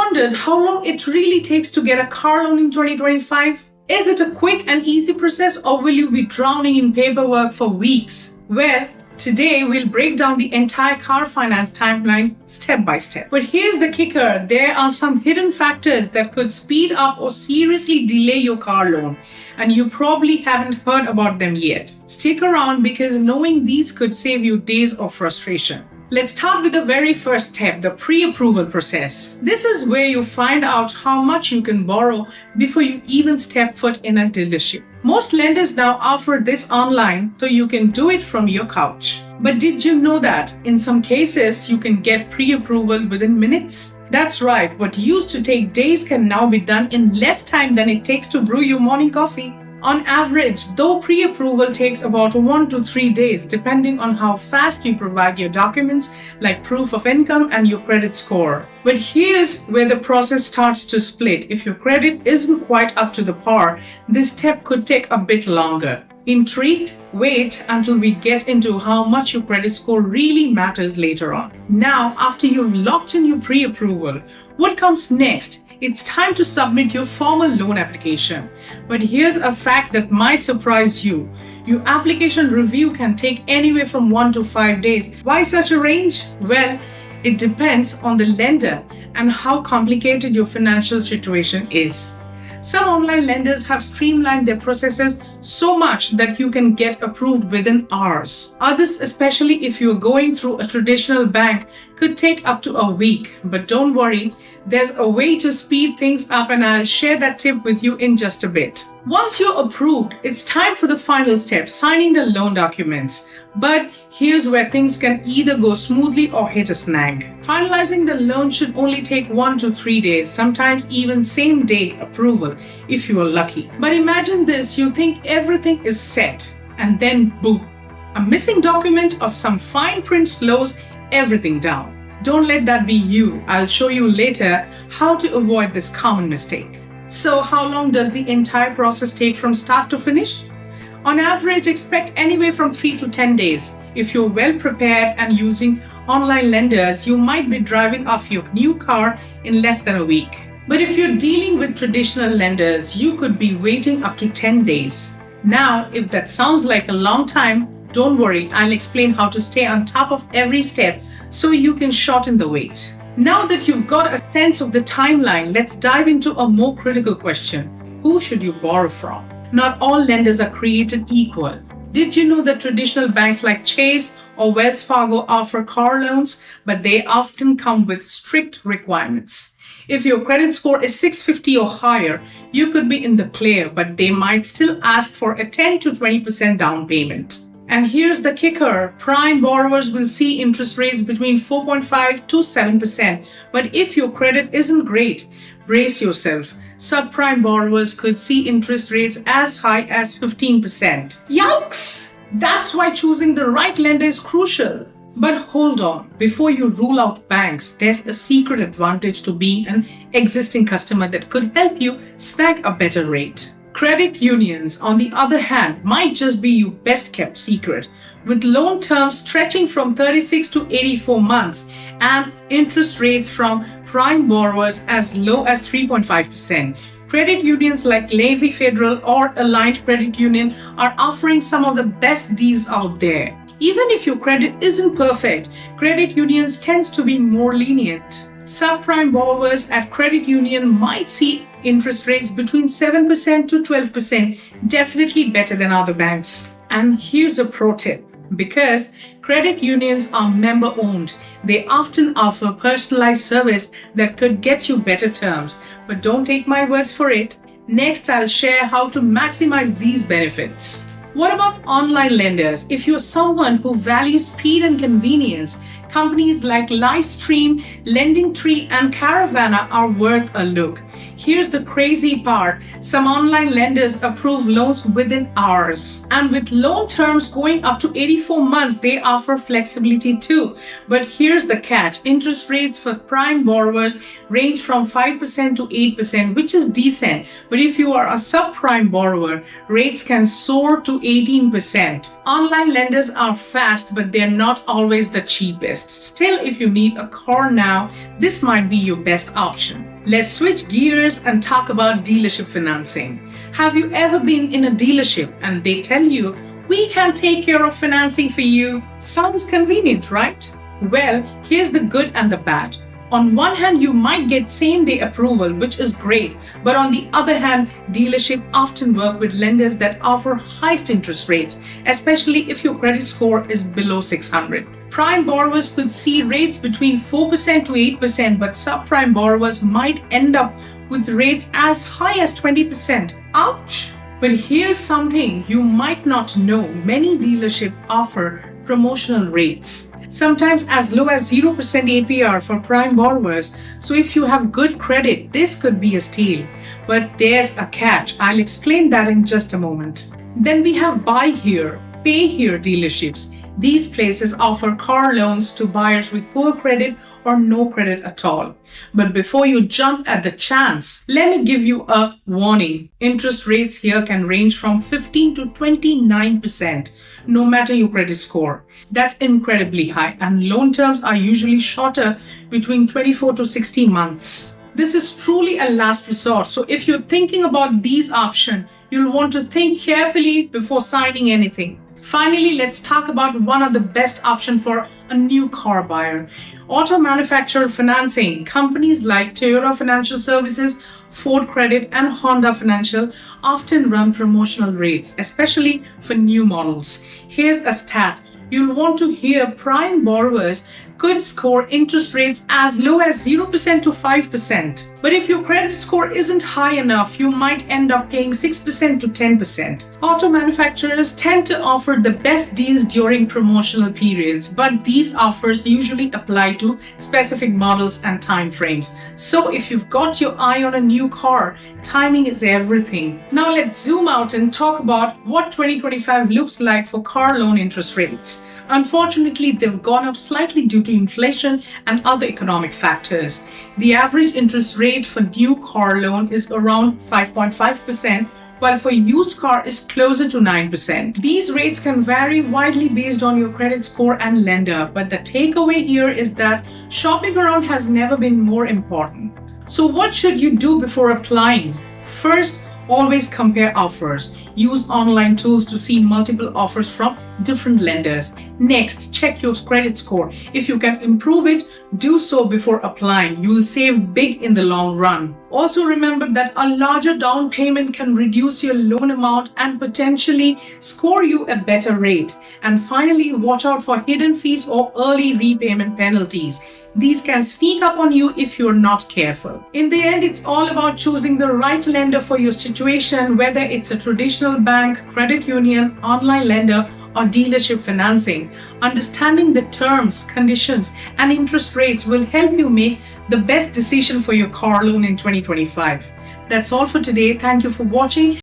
wondered how long it really takes to get a car loan in 2025? Is it a quick and easy process, or will you be drowning in paperwork for weeks? Well, today we'll break down the entire car finance timeline step by step. But here's the kicker: there are some hidden factors that could speed up or seriously delay your car loan, and you probably haven't heard about them yet. Stick around, because knowing these could save you days of frustration. Let's start with the very first step, the pre-approval process. This is where you find out how much you can borrow before you even step foot in a dealership. Most lenders now offer this online, so you can do it from your couch. But did you know that in some cases you can get pre-approval within minutes? That's right, what used to take days can now be done in less time than it takes to brew your morning coffee. On average, though, pre-approval takes about 1 to 3 days, depending on how fast you provide your documents like proof of income and your credit score. But here's where the process starts to split. If your credit isn't quite up to the par, this step could take a bit longer. Intrigued? Wait until we get into how much your credit score really matters later on. Now, after you've locked in your pre-approval, what comes next? It's time to submit your formal loan application. But here's a fact that might surprise you. Your application review can take anywhere from 1 to 5 days. Why such a range? Well, it depends on the lender and how complicated your financial situation is. Some online lenders have streamlined their processes so much that you can get approved within hours. Others, especially if you're going through a traditional bank, could take up to a week. But don't worry, there's a way to speed things up, and I'll share that tip with you in just a bit. Once you're approved, it's time for the final step, signing the loan documents. But here's where things can either go smoothly or hit a snag. Finalizing the loan should only take 1 to 3 days, sometimes even same day approval if you are lucky. But imagine this: you think everything is set, and then boom, a missing document or some fine print slows everything down. Don't let that be you. I'll show you later how to avoid this common mistake. So how long does the entire process take from start to finish? On average, expect anywhere from 3 to 10 days. If you're well prepared and using online lenders, you might be driving off your new car in less than a week. But if you're dealing with traditional lenders, you could be waiting up to 10 days. Now, if that sounds like a long time, don't worry, I'll explain how to stay on top of every step so you can shorten the wait. Now that you've got a sense of the timeline, let's dive into a more critical question. Who should you borrow from? Not all lenders are created equal. Did you know that traditional banks like Chase or Wells Fargo offer car loans, but they often come with strict requirements? If your credit score is 650 or higher, you could be in the clear, but they might still ask for a 10 to 20% down payment. And here's the kicker: prime borrowers will see interest rates between 4.5 to 7%. But if your credit isn't great, brace yourself. Subprime borrowers could see interest rates as high as 15%. Yikes! That's why choosing the right lender is crucial. But hold on, before you rule out banks, there's a secret advantage to being an existing customer that could help you snag a better rate. Credit unions, on the other hand, might just be your best kept secret, with loan terms stretching from 36 to 84 months and interest rates from prime borrowers as low as 3.5%. Credit unions like Levy Federal or Aligned Credit Union are offering some of the best deals out there. Even if your credit isn't perfect, credit unions tend to be more lenient. Subprime borrowers at credit union might see interest rates between 7% to 12%, definitely better than other banks. And here's a pro tip: because credit unions are member owned, they often offer personalized service that could get you better terms. But don't take my words for it. Next, I'll share how to maximize these benefits. What about online lenders? If you're someone who values speed and convenience, companies like Livestream, LendingTree, and Caravana are worth a look. Here's the crazy part: some online lenders approve loans within hours. And with loan terms going up to 84 months, they offer flexibility too. But here's the catch: interest rates for prime borrowers range from 5% to 8%, which is decent. But if you are a subprime borrower, rates can soar to 18%. Online lenders are fast, but they're not always the cheapest. Still, if you need a car now, this might be your best option. Let's switch gears and talk about dealership financing. Have you ever been in a dealership and they tell you, we can take care of financing for you? Sounds convenient, right? Well, here's the good and the bad. On one hand, you might get same-day approval, which is great. But on the other hand, dealerships often work with lenders that offer highest interest rates, especially if your credit score is below 600. Prime borrowers could see rates between 4% to 8%, but subprime borrowers might end up with rates as high as 20%. Ouch! But here's something you might not know. Many dealerships offer promotional rates, sometimes as low as 0% APR for prime borrowers. So if you have good credit, this could be a steal. But there's a catch. I'll explain that in just a moment. Then we have buy here, pay here dealerships. These places offer car loans to buyers with poor credit or no credit at all. But before you jump at the chance, let me give you a warning. Interest rates here can range from 15 to 29%, no matter your credit score. That's incredibly high, and loan terms are usually shorter, between 24 to 60 months. This is truly a last resort. So if you're thinking about these options, you'll want to think carefully before signing anything. Finally, let's talk about one of the best options for a new car buyer. Auto manufacturer financing. Companies like Toyota Financial Services, Ford Credit, and Honda Financial often run promotional rates, especially for new models. Here's a stat. You'll want to hear prime borrowers could score interest rates as low as 0% to 5%. But if your credit score isn't high enough, you might end up paying 6% to 10%. Auto manufacturers tend to offer the best deals during promotional periods, but these offers usually apply to specific models and time frames. So if you've got your eye on a new car, timing is everything. Now let's zoom out and talk about what 2025 looks like for car loan interest rates. Unfortunately, they've gone up slightly due to inflation and other economic factors. The average interest rate for new car loan is around 5.5%, while for used car is closer to 9%. These rates can vary widely based on your credit score and lender, but the takeaway here is that shopping around has never been more important. So what should you do before applying? First, always compare offers. Use online tools to see multiple offers from different lenders. Next, check your credit score. If you can improve it, do so before applying. You will save big in the long run. Also remember that a larger down payment can reduce your loan amount and potentially score you a better rate. And finally, watch out for hidden fees or early repayment penalties. These can sneak up on you if you're not careful. In the end, it's all about choosing the right lender for your situation, whether it's a traditional bank, credit union, online lender, or dealership financing. Understanding the terms, conditions, and interest rates will help you make the best decision for your car loan in 2025. That's all for today. Thank you for watching.